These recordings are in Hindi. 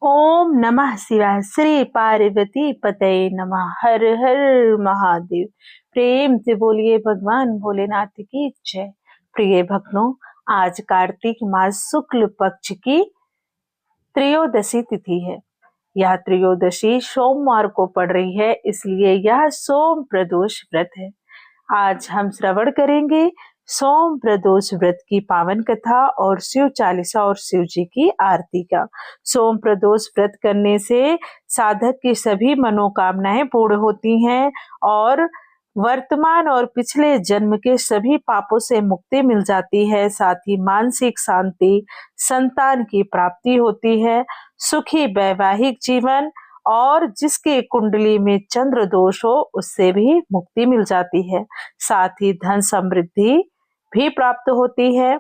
ओम नमः शिवाय। श्री पार्वती पतये नमः। हर हर महादेव। प्रेम से बोलिए भगवान भोलेनाथ की जय। प्रिय भक्तों, आज कार्तिक मास शुक्ल पक्ष की त्रयोदशी तिथि है। यह त्रयोदशी सोमवार को पड़ रही है, इसलिए यह सोम प्रदोष व्रत है। आज हम श्रवण करेंगे सोम प्रदोष व्रत की पावन कथा और शिव चालीसा और शिव जी की आरती का। सोम प्रदोष व्रत करने से साधक की सभी मनोकामनाएं पूर्ण होती हैं और वर्तमान और पिछले जन्म के सभी पापों से मुक्ति मिल जाती है। साथ ही मानसिक शांति, संतान की प्राप्ति होती है, सुखी वैवाहिक जीवन और जिसके कुंडली में चंद्र दोष हो उससे भी मुक्ति मिल जाती है। साथ ही धन समृद्धि भी प्राप्त होती है।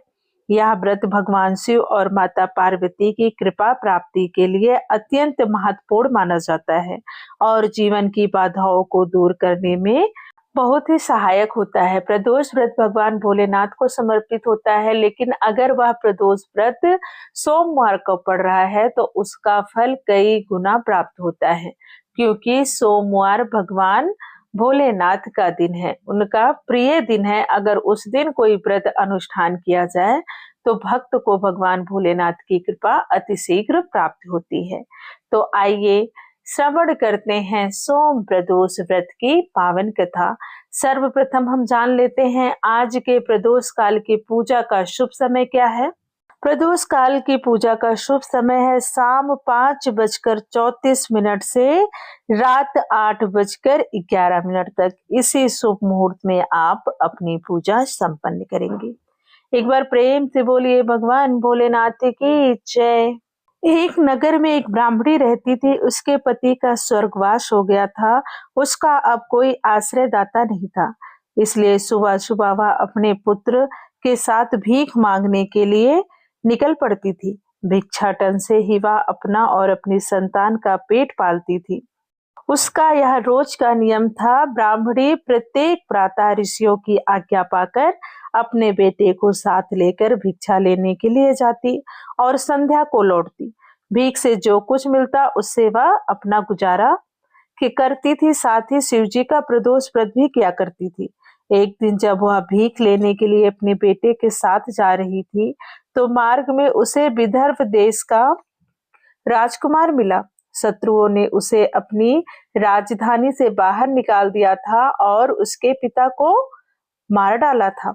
यह व्रत भगवान शिव और माता पार्वती की कृपा प्राप्ति के लिए अत्यंत महत्वपूर्ण माना जाता है और जीवन की बाधाओं को दूर करने में बहुत ही सहायक होता है। प्रदोष व्रत भगवान भोलेनाथ को समर्पित होता है, लेकिन अगर वह प्रदोष व्रत सोमवार को पड़ रहा है तो उसका फल कई गुना प्राप्त होता है, क्योंकि सोमवार भगवान भोलेनाथ का दिन है, उनका प्रिय दिन है। अगर उस दिन कोई व्रत अनुष्ठान किया जाए तो भक्त को भगवान भोलेनाथ की कृपा अतिशीघ्र प्राप्त होती है। तो आइए श्रवण करते हैं सोम प्रदोष व्रत की पावन कथा। सर्वप्रथम हम जान लेते हैं आज के प्रदोष काल की पूजा का शुभ समय क्या है। प्रदोष काल की पूजा का शुभ समय है शाम 5:34 से रात 8:11 तक। इसी शुभ मुहूर्त में आप अपनी पूजा संपन्न करेंगे। एक बार प्रेम से बोलिए भगवान भोलेनाथ की जय। एक नगर में एक ब्राह्मणी रहती थी। उसके पति का स्वर्गवास हो गया था। उसका अब कोई आश्रयदाता नहीं था, इसलिए सुबह सुबह वह अपने पुत्र के साथ भीख मांगने के लिए निकल पड़ती थी। भिक्षाटन से ही वह अपना और अपनी संतान का पेट पालती थी। उसका यह रोज का नियम था। ब्राह्मणी प्रत्येक प्रातः ऋषियों की आज्ञा पाकर अपने बेटे को साथ लेकर भिक्षा लेने के लिए जाती और संध्या को लौटती। भीख से जो कुछ मिलता उससे वह अपना गुजारा करती थी। साथ ही शिव जी का प्रदोष व्रत भी किया करती थी। एक दिन जब वह भीख लेने के लिए अपने बेटे के साथ जा रही थी तो मार्ग में उसे विदर्भ देश का राजकुमार मिला। शत्रुओं ने उसे अपनी राजधानी से बाहर निकाल दिया था और उसके पिता को मार डाला था,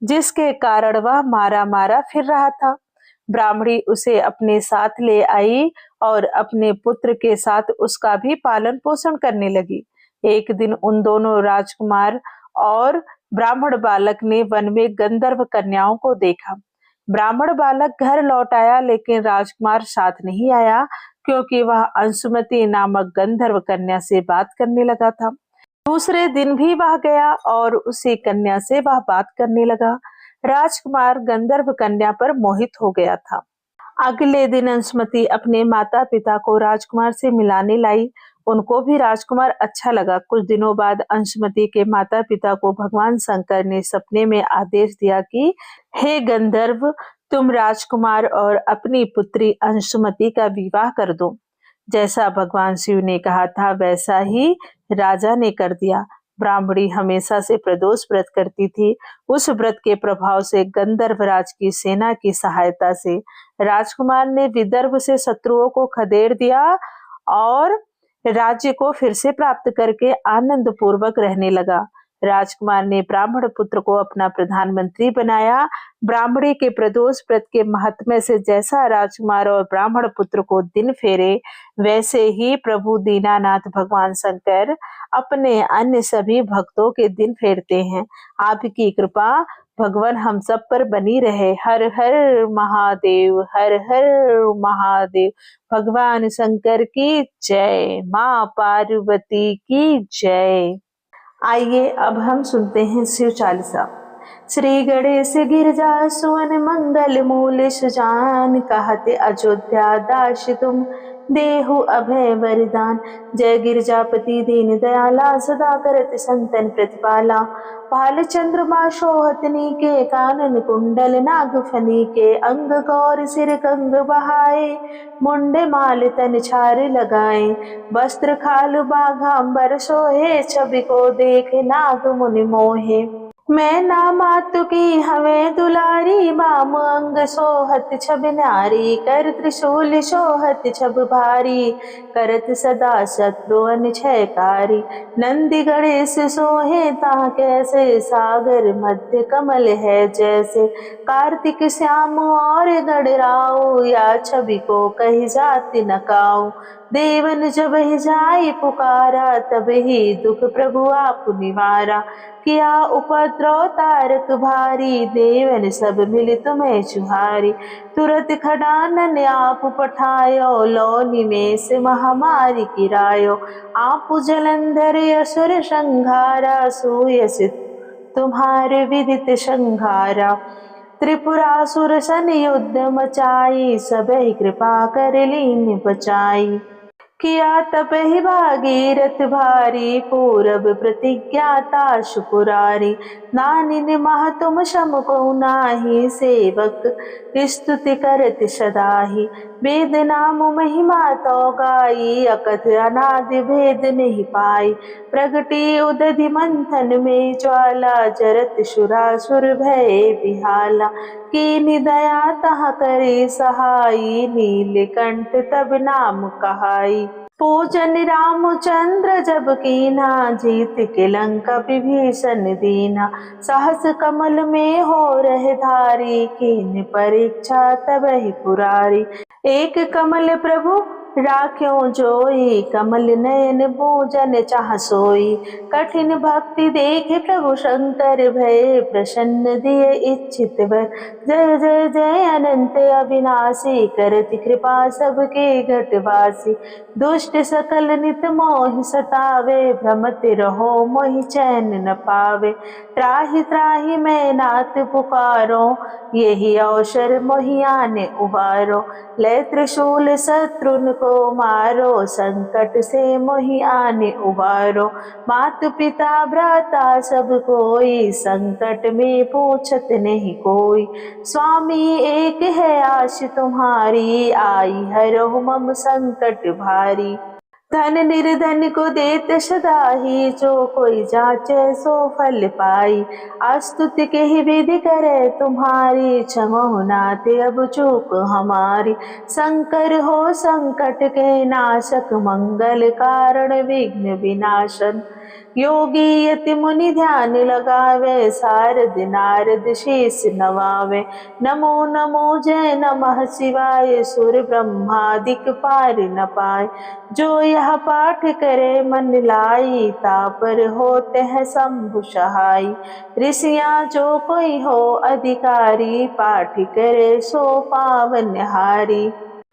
जिसके कारण वह मारा मारा फिर रहा था। ब्राह्मणी उसे अपने साथ ले आई और अपने पुत्र के साथ उसका भी पालन पोषण करने लगी। एक दिन उन दोनों राजकुमार और ब्राह्मण बालक ने वन में गंधर्व कन्याओं को देखा। ब्राह्मण बालक घर लौट आया, लेकिन राजकुमार साथ नहीं आया, क्योंकि वह अंशुमति नामक गंधर्व कन्या से बात करने लगा था। दूसरे दिन भी वह गया और उसी कन्या से वह बात करने लगा। राजकुमार गंधर्व कन्या पर मोहित हो गया था। अगले दिन अंशुमति अपने माता पिता को राजकुमार से मिलाने लाई। उनको भी राजकुमार अच्छा लगा। कुछ दिनों बाद अंशुमति के माता पिता को भगवान शंकर ने सपने में आदेश दिया कि हे गंधर्व, तुम राजकुमार और अपनी पुत्री अंशुमति का विवाह कर दो। जैसा भगवान शिव ने कहा था वैसा ही राजा ने कर दिया। ब्राह्मणी हमेशा से प्रदोष व्रत करती थी। उस व्रत के प्रभाव से गंधर्वराज की सेना की सहायता से राजकुमार ने विदर्भ से शत्रुओं को खदेड़ दिया और राज्य को फिर से प्राप्त करके आनंद पूर्वक रहने लगा। राजकुमार ने ब्राह्मण पुत्र को अपना प्रधानमंत्री बनाया। ब्राह्मणी के प्रदोष व्रत के महात्म्य से जैसा राजकुमार और ब्राह्मण पुत्र को दिन फेरे, वैसे ही प्रभु दीनानाथ भगवान शंकर अपने अन्य सभी भक्तों के दिन फेरते हैं। आपकी कृपा भगवान हम सब पर बनी रहे। हर हर महादेव, हर हर महादेव। भगवान शंकर की जय, माँ पार्वती की जय। आइए अब हम सुनते हैं शिव चालीसा। श्री गणेश गिरजा सुवन मंगल मूल सुजान, कहते अयोध्या दास तुम देहु अभय वरदान। जय गिरजापति दीन दयाला, सदा करत संतन प्रतिपाला। भाल चंद्रमा शोहत नीके, कानन कुंडल नाग फनी के। अंग गौर सिर कंग बहाए, मुंडे माल तन छार लगाए। वस्त्र खाल बाघांबर सोहे, छवि को देख नाग मुनि मोहे। मैं ना मातु की हमें दुलारी, बाम अंग सोहत छब नारी। कर त्रिशूल सोहत छब भारी, करत सदा शत्रुअन क्षयकारी। नंदी गणेश सोहे ता कैसे, सागर मध्य कमल है जैसे। कार्तिक श्याम और गणराऊ, या छवि को कही जाति न काऊ। देवन जब ही जाई पुकारा, तब ही दुख प्रभु आप निवारा। किया उपद्रव तारक भारी, देवन सब मिल तुम्हें चुहारी। तुरत खडानन आप पठायो, लो निमेष महामारी गिरायो। आप जलंधर असुर संघारा, सूयस तुम्हारे विदित संघारा। त्रिपुरासुर सन युद्ध मचाई, सबहि कृपा कर लीन बचाई। किया तप ही भागीरथ भारी, पूरब प्रतिज्ञाता शुपुरारी। नानिन मह तुम सम को नाही, सेवक स्तुति करत सदाहि। वेद नाम महिमा तो गाई, अकथ अनादि भेद नहीं पाई। प्रगटी उदधि मंथन में ज्वाला, जरत सुरासुर भय बिहाला। कीनि दया तह करे सहाई, नीलकंठ तब नाम कहाई। पूजन रामचंद्र जब कीना, जीत के लंका विभीषण दीना। सहस कमल में हो रहे धारी, कीन परीक्षा तब ही पुरारी। एक कमल प्रभु राख्यो जोई, कमल नयन पूजन चाह सोई। कठिन भक्ति देखे प्रभु शंकर, भय प्रसन्न दिए इच्छित वर। जय जय जय अनंत अविनाशी, करति कृपा सबके घटवासी। दुष्ट सकल नित मोहि सतावे, भ्रमत रहो मोहि चैन न पावे। त्राहि त्राहि मैं नाथ पुकारो, यही अवसर मोहि आने उबारो। ले त्रिशूल शत्रुन को मारो, संकट से मोहि आने उबारो। मात पिता भ्राता सब कोई, संकट में पूछत नहीं कोई। स्वामी एक है आश तुम्हारी, आई हरहु मम संकट भारी। धन निर्धन को देत सदाही, जो कोई जाचे सो फल पाई। अस्तुति के ही विधि करे तुम्हारी, क्षमो नाथ अब चूक हमारी। शंकर हो संकट के नाशक, मंगल कारण विघ्न विनाशन। योगी यति मुनि ध्यान लगावे, सारद नारद शीस नवावे। नमो नमो जय नमः शिवाय, सुर ब्रह्मादिक पार न पाए। जो यह पाठ करे मन लाई, तापर होते हैं शंभु सहाय। ऋषियाँ जो कोई हो अधिकारी, पाठ करे सो पावन हारी।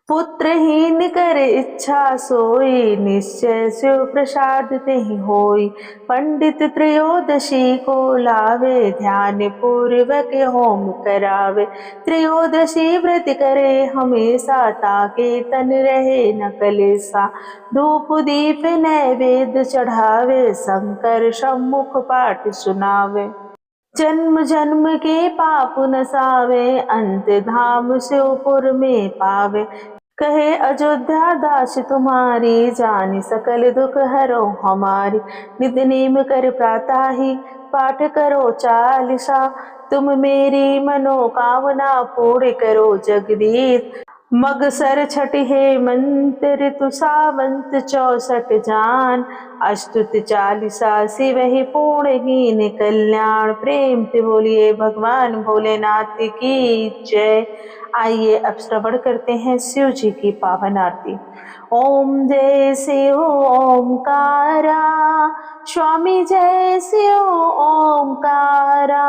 पुत्रहीन कर इच्छा सोई, निश्चय शिव प्रसाद तेहि होई। पंडित त्रयोदशी को लावे, ध्यान पूर्वक होम करावे। त्रयोदशी व्रत करे हमेशा, ताके तन रहे न कलेसा। धूप दीप नैवेद्य चढ़ावे, शंकर सम्मुख पाठ सुनावे। जन्म जन्म के पाप नसावे, अंत धाम शिवपुर में पावे। कहे अयोध्या दास तुम्हारी, जानी सकल दुख हरो हमारी। नित नेम कर प्रातः ही, पाठ करो चालीसा। तुम मेरी मनोकामना पूर्ण करो जगदीश। मगसर छठ हे मंत्र तु सावंत 64 जान। अष्टुत चालीसा शिव ही पूर्ण कीन कल्याण। प्रेम से बोलिए भगवान भोलेनाथ की जय। आइए अब श्रवण करते हैं शिव जी की पावन आरती। ओम जय शिव ओमकारा, स्वामी जय शिव ओमकारा।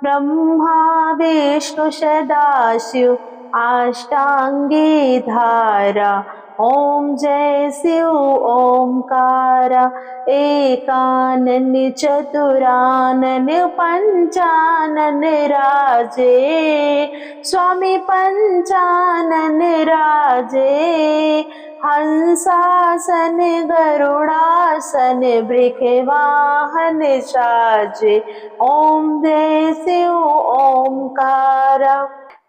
ब्रह्मा विष्णु सदाशिव, अष्टांगी धारा। ओम जय शिव ओंकार। एकानन चतुरानन पंचानन राजे, स्वामी पंचानन राजे। हंसासन गरुड़ासन वृषवाहन साजे, ओम जय शिव ओंकार।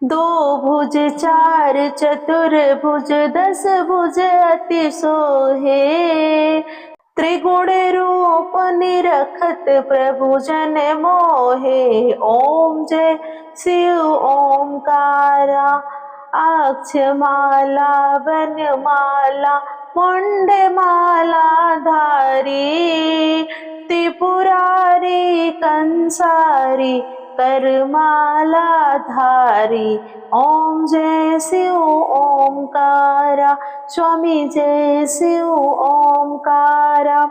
दो भुज चार चतुर्भुज दस भुज अति सोहे, त्रिगुण रूप निरखत प्रभु जन मोहे। ओम जय शिव ओंकारा। अक्षमाला वनमाला मुंडमाला धारी, त्रिपुरारी कंसारी करमाला धारी। ओम जय शिव ओंकारा। स्वामी जय शिव ओंकारा।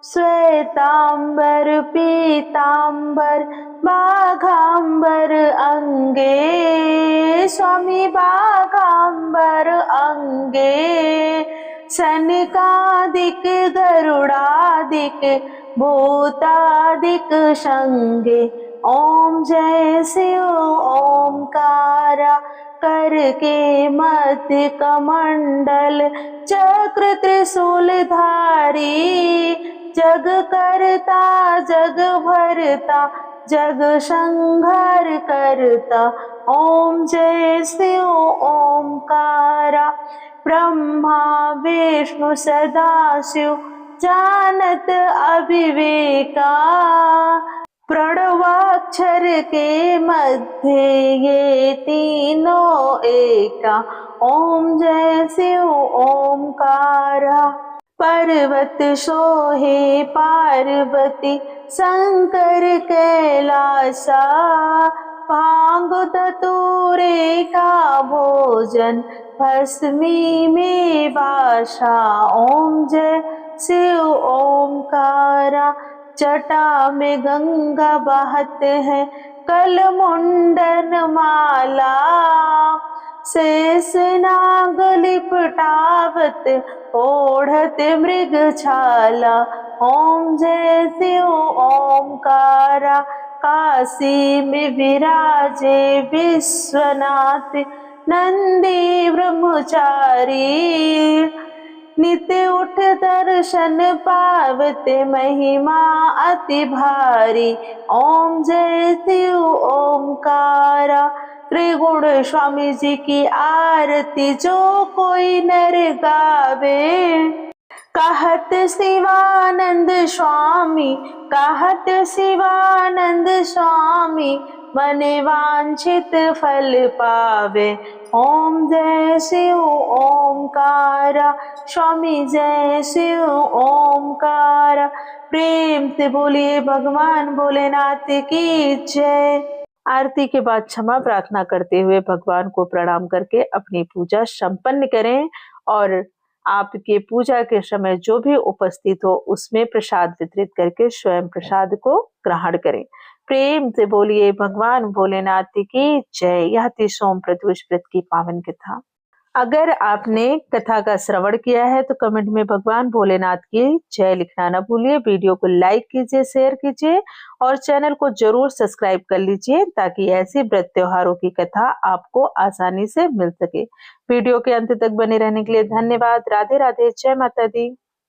श्वेतांबर पीतांबर बाघांबर अंगे, स्वामी बाघांबर अंगे। सनकादिक गरुड़ादिक भूतादिक संगे। ओम जय शिव ओंकारा। कर के मध्य कमंडल चक्र त्रिशूल धारी, जग करता जग भरता जग संहार करता। ओम जय शिव ओंकारा। ब्रह्मा विष्णु सदाशिव जानत अविवेका, प्रणवाक्षर के मध्य ये तीनों एका। ओम जय शिव ओंकारा। पर्वत सोहे पार्वती शंकर कैलासा, भांग धतूरे का भोजन भस्मी में वासा। ओम जय शिव ओंकारा। जटा में गंगा बहत है कल मुंडन माला, शेष नाग लिपटावत ओढ़त मृग छाला। ओम जय शिव ओंकारा। काशी में विराजे विश्वनाथ नंदी ब्रह्मचारी, नित्य उठ दर्शन पावत महिमा अति भारी। ओम जय शिव ओंकारा। त्रिगुण स्वामी जी की आरती जो कोई नर गावे, कहत शिवानंद स्वामी कहत शिवानंद स्वामी, मन वांछित फल पावे। ओम जय शिव ओंकारा। स्वामी जय शिव ओंकारा। प्रेम से बोलिए भगवान भोलेनाथ की जय। आरती के बाद क्षमा प्रार्थना करते हुए भगवान को प्रणाम करके अपनी पूजा संपन्न करें और आपके पूजा के समय जो भी उपस्थित हो उसमें प्रसाद वितरित करके स्वयं प्रसाद को ग्रहण करें। प्रेम से बोलिए भगवान भोलेनाथ की जय। यह थी सोम प्रदोष व्रत की पावन कथा। अगर आपने कथा का श्रवण किया है तो कमेंट में भगवान भोलेनाथ की जय लिखना न भूलिए। वीडियो को लाइक कीजिए, शेयर कीजिए और चैनल को जरूर सब्सक्राइब कर लीजिए ताकि ऐसी व्रत त्योहारों की कथा आपको आसानी से मिल सके। वीडियो के अंत तक बने रहने के लिए धन्यवाद। राधे राधे। जय माता दी।